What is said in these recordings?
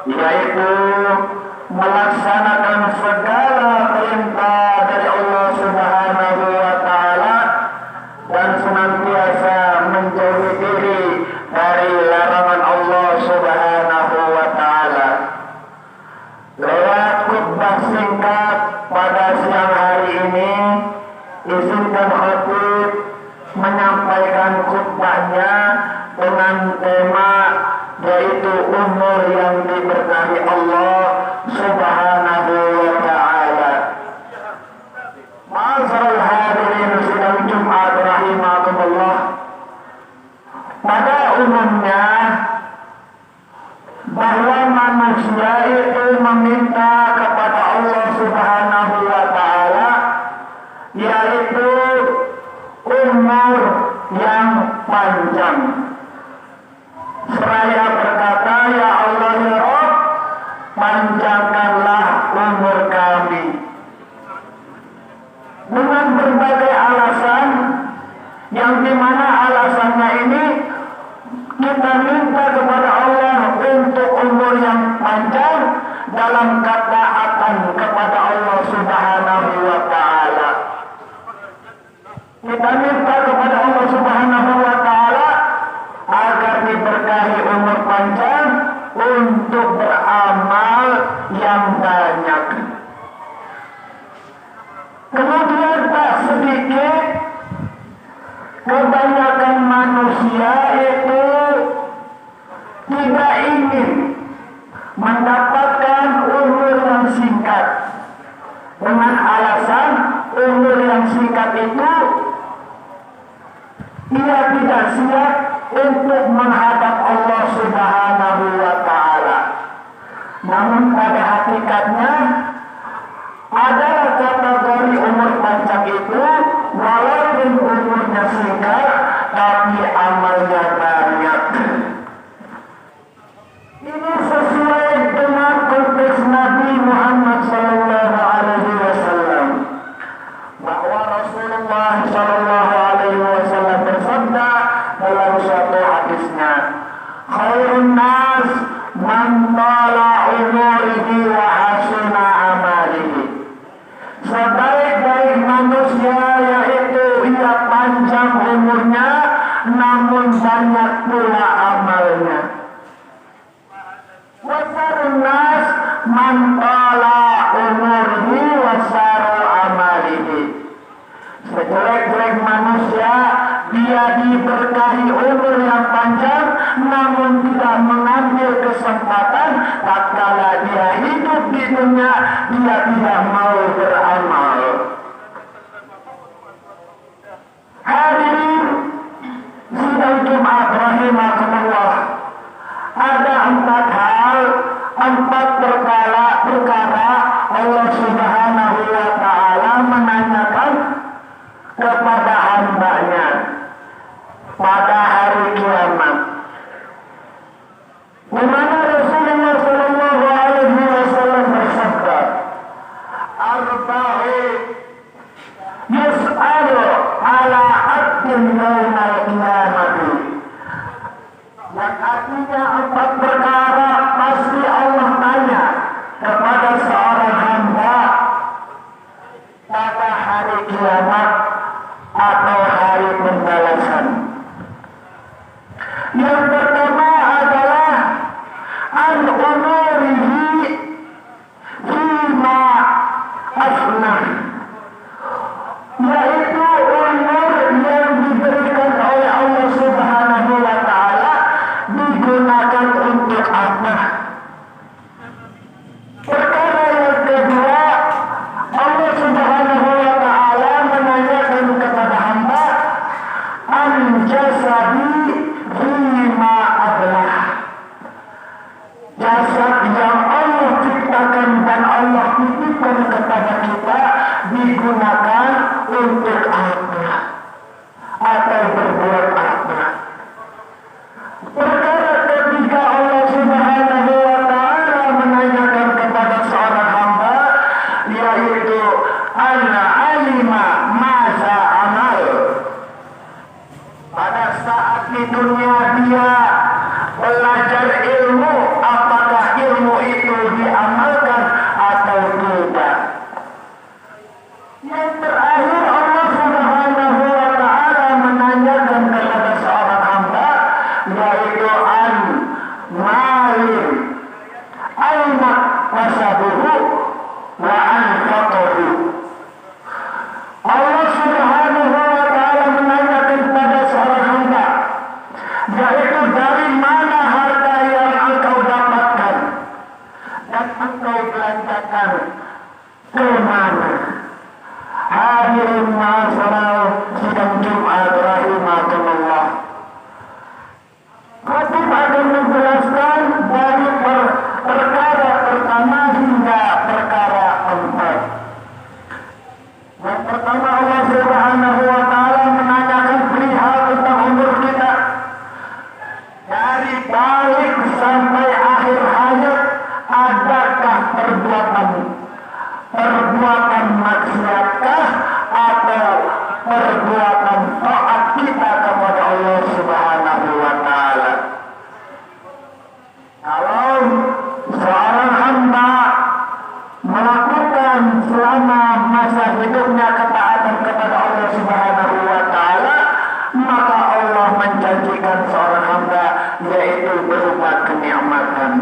yaitu melaksanakan segala khutbah singkat pada siang hari ini, izinkan khatib menyampaikan khutbahnya dengan tema yaitu umur yang diberkahi Allah Subhanahu wa ta'ala. Ma'asyiral hadirin sidang Jumat rahimakumullah. Pada umumnya bahwa manusia itu meminta kepada Allah Subhanahu wa ta'ala yaitu umur yang panjang. Seraya berkata, ya Allah ya Rabb, panjangkanlah umur kami. Dengan berbagai alasan, yang dimana alasannya ini kita minta kepada Allah untuk umur yang panjang dalam ketaatan kepada Allah Subhanahu wa ta'ala. Kita minta kepada Allah Subhanahu wa ta'ala agar diberkahi umur panjang untuk beramal yang banyak. Kemudian tak sedikit kebanyakan manusia itu tidak ingin mendapatkan umur yang singkat dengan alasan umur yang singkat itu ia tidak siap untuk menghadap Allah Subhanahu wa ta'ala. Namun pada hakikatnya ada kategori umur panjang itu walaupun umurnya singkat tapi amalnya banyak. Ini sesuai dengan konteks Nabi Muhammad sallallahu alaihi wasallam bahwa Rasulullah sallallahu alaihi wasallam bersabda dalam suatu hadisnya, khairun nas man tala umurihi wa hasuna amalihi. Sebaik-baik manusia yaitu ia panjang umurnya namun banyak pula amalnya. Wasarun nas man tala umurihi wa saru amalihi. Sejelek-jelek manusia dia diberkahi umur yang panjang namun tidak mengambil kesempatan tatkala dia hidup di dunia dia tidak mau beramal. Hadirin sidang Jumat rahimakumullah, ada 4 hal, 4 perkara Allah Subhanahu wa ta'ala menanyakan kepada hambanya pada hari kiamat. Di mana Rasulullah sallallahu alaihi wasallam bersabda, arba'u yus'alu ala abdin yawmal qiyamati. Yang artinya 4 perkara pasti Allah tanya kepada seorang hamba pada hari kiamat atau hari pembalasan. Yang pertama adalah an umurihi fima afnah, yaitu umur yang diberikan oleh Allah Subhanahu wa ta'ala digunakan untuk apa. Perkara yang kedua, Allah Subhanahu wa ta'ala menanyakan kepada hamba an jasadi fima ablah, jasad yang Allah ciptakan dan Allah titipkan kepada kita digunakan untuk apa atau berbuat apa. Perkara ketiga, Allah Subhanahu wa ta'ala menanyakan kepada seorang hamba yaitu anna alima maza amal. Pada saat di dunia dia belajar ilmu, apakah ilmu itu diamalkan atau tidak. Yang terakhir, Allah Subhanahu wa ta'ala menanyakan kepada seorang hamba yaitu an malim aina wasabuhu kemana? Hadirin masalah sidang Jumat rahimakumullah. Khatib akan menjelaskan dari perkara pertama hingga perkara keempat. Yang pertama, Allah Subhanahu wa Ta'ala menanyakan perihal tentang umur kita. Dari balik sampai akhir hayat, adakah perbuatan maksiatkah atau perbuatan taat kita kepada Allah Subhanahu wa Ta'ala? Kalau seorang hamba melakukan selama masa hidupnya ketaatan kepada Allah Subhanahu wa Ta'ala, maka Allah menjanjikan seorang hamba yaitu berupa kenikmatan.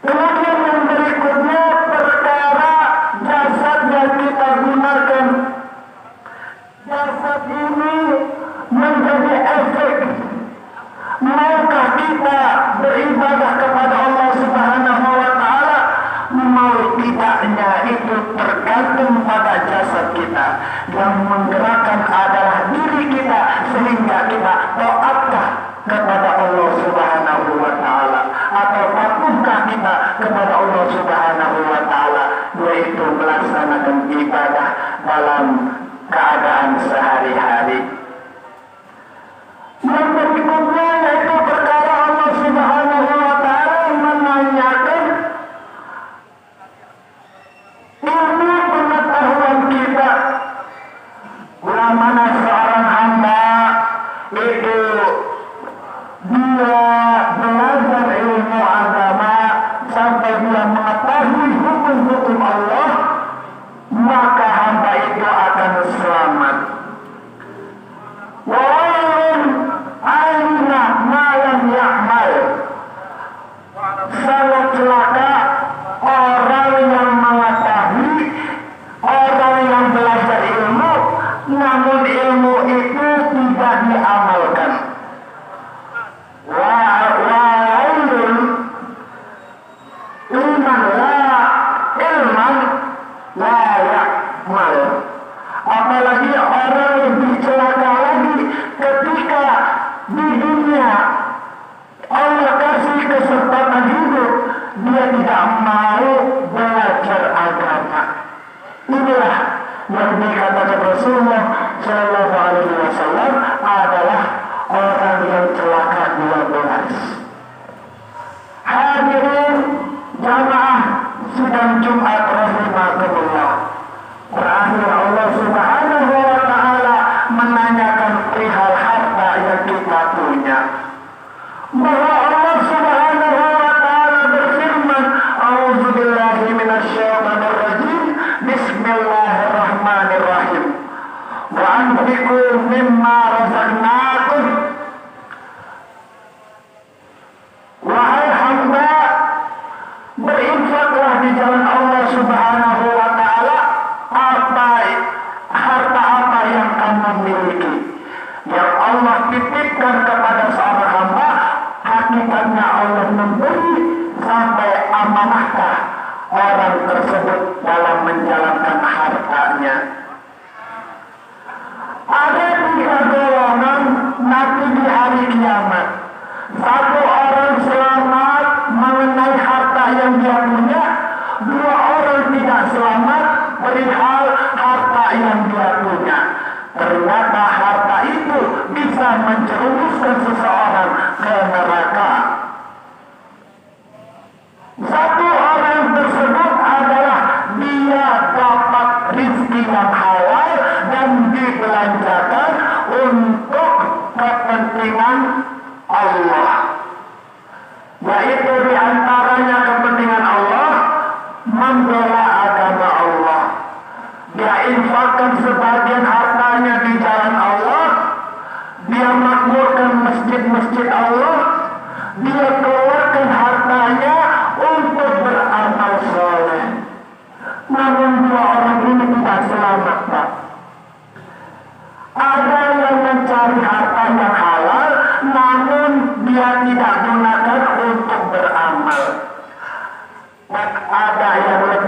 Kemudian yang berikutnya perkara jasad yang kita gunakan. Jasad ini menjadi efek. Maukah kita beribadah kepada Allah Subhanahu wa Ta'ala? Mau tidaknya itu tergantung pada jasad kita. Yang menggerakkan adalah diri kita, sehingga kita taatkah kepada Allah Subhanahu wa Ta'ala, atau patuhkah kita kepada Allah Subhanahu wa Ta'ala, yaitu melaksanakan ibadah dalam keadaan sehari-hari. Yang berikutnya yaitu perkara Allah Subhanahu wa Ta'ala menanyakan ilmu pengetahuan kita. Bila mana seorang hamba itu dia belajar ilmu agama sampai dia mengetahui hukum-hukum Allah, maka hamba itu akan selamat. Wailun aina malam ya'mal. Sangat celaka orang yang mengetahui, orang yang belajar ilmu, namun ilmu itu tidak diamalkan. Wailun liman la ilman la ya'mal. Apalagi orang lebih celaka lagi ketika di dunia Allah kasih kesempatan hidup, dia tidak mau belajar agama. Inilah yang dikatakan Rasulullah Shallallahu Alaihi Wasallam adalah orang yang celaka 12. Hadirin jamaah sidang Jumat rahimakumullah. Terakhir Allah Subhanahu wa Ta'ala menanyakan perihal harta yang kita punya. Bahwa Allah Subhanahu wa Ta'ala berfirman, A'udzubillahi minasyaitonir rajim, Bismillahirrahmanirrahim. Wa anfiqu mimma razaqnakum. Wahai hamba, berinfaklah di jalan Allah Subhanahu wa Ta'ala harta apa yang kamu miliki. Yang Allah titipkan kepada seorang hamba, hakikatnya Allah memberi sampai amanahkah orang tersebut dalam menjalankan hartanya. Ada 3 golongan nanti di hari kiamat. Satu orang selamat mengenai harta yang dia punya, 2 orang tidak selamat perihal harta yang dia punya. Ternyata harta itu bisa menjerumuskan seseorang ke neraka. Satu orang tersebut adalah dia dapat rezeki yang halal dan dibelanjakan untuk kepentingan Allah, yaitu diantaranya kepentingan Allah membela agama Allah. Dia infakkan sebagian hartanya di jalan Allah, dia makmurkan masjid-masjid Allah, dia keluarkan hartanya untuk beramal soleh. Namun 2 orang ini tidak selamat, Pak. Ada yang mencari harta yang halal, namun dia tidak gunakan untuk beramal. Dan ada yang lebih